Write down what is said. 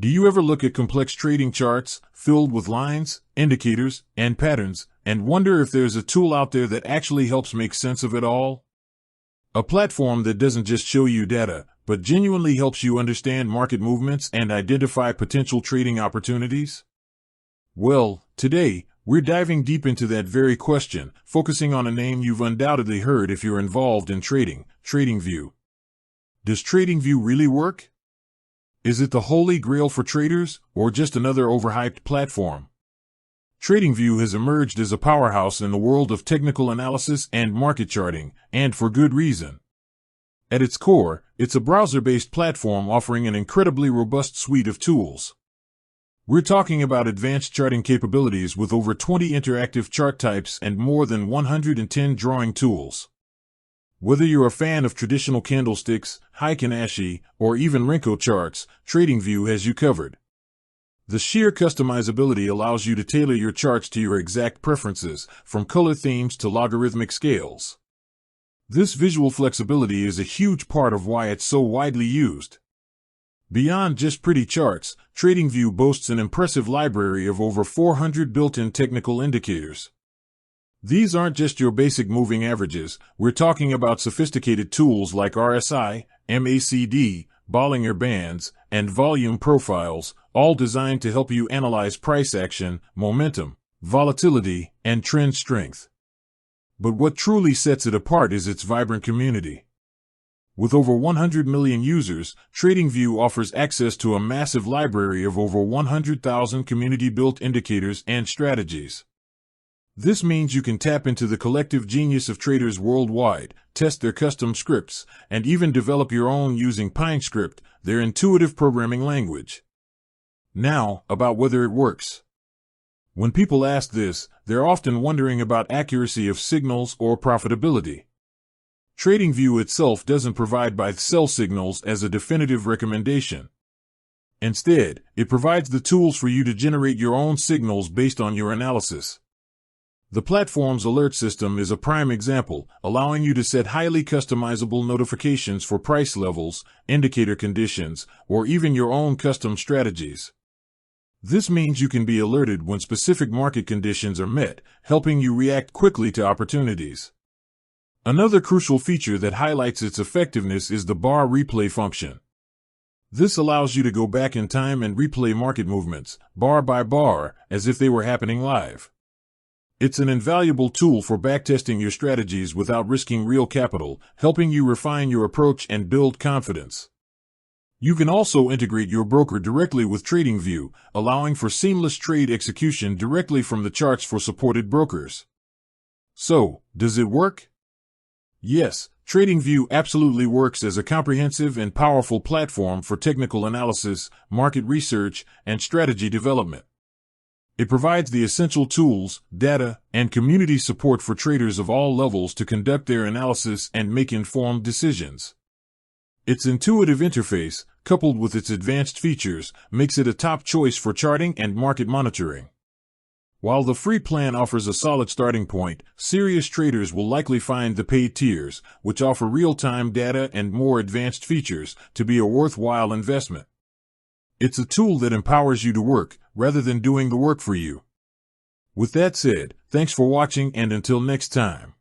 Do you ever look at complex trading charts filled with lines, indicators, and patterns, and wonder if there's a tool out there that actually helps make sense of it all? A platform that doesn't just show you data, but genuinely helps you understand market movements and identify potential trading opportunities? Well, today, we're diving deep into that very question, focusing on a name you've undoubtedly heard if you're involved in trading, TradingView. Does TradingView really work? Is it the holy grail for traders, or just another overhyped platform? TradingView has emerged as a powerhouse in the world of technical analysis and market charting, and for good reason. At its core, it's a browser-based platform offering an incredibly robust suite of tools. We're talking about advanced charting capabilities with over 20 interactive chart types and more than 110 drawing tools. Whether you're a fan of traditional candlesticks, Heikin-Ashi, or even Renko charts, TradingView has you covered. The sheer customizability allows you to tailor your charts to your exact preferences, from color themes to logarithmic scales. This visual flexibility is a huge part of why it's so widely used. Beyond just pretty charts, TradingView boasts an impressive library of over 400 built-in technical indicators. These aren't just your basic moving averages. We're talking about sophisticated tools like RSI, MACD, Bollinger Bands, and volume profiles, all designed to help you analyze price action, momentum, volatility, and trend strength. But what truly sets it apart is its vibrant community. With over 100 million users, TradingView offers access to a massive library of over 100,000 community-built indicators and strategies. This means you can tap into the collective genius of traders worldwide, test their custom scripts, and even develop your own using PineScript, their intuitive programming language. Now, about whether it works. When people ask this, they're often wondering about accuracy of signals or profitability. TradingView itself doesn't provide buy-sell signals as a definitive recommendation. Instead, it provides the tools for you to generate your own signals based on your analysis. The platform's alert system is a prime example, allowing you to set highly customizable notifications for price levels, indicator conditions, or even your own custom strategies. This means you can be alerted when specific market conditions are met, helping you react quickly to opportunities. Another crucial feature that highlights its effectiveness is the bar replay function. This allows you to go back in time and replay market movements, bar by bar, as if they were happening live. It's an invaluable tool for backtesting your strategies without risking real capital, helping you refine your approach and build confidence. You can also integrate your broker directly with TradingView, allowing for seamless trade execution directly from the charts for supported brokers. So, does it work? Yes, TradingView absolutely works as a comprehensive and powerful platform for technical analysis, market research, and strategy development. It provides the essential tools, data, and community support for traders of all levels to conduct their analysis and make informed decisions. Its intuitive interface, coupled with its advanced features, makes it a top choice for charting and market monitoring. While the free plan offers a solid starting point, serious traders will likely find the paid tiers, which offer real-time data and more advanced features, to be a worthwhile investment. It's a tool that empowers you to work, rather than doing the work for you. With that said, thanks for watching, and until next time.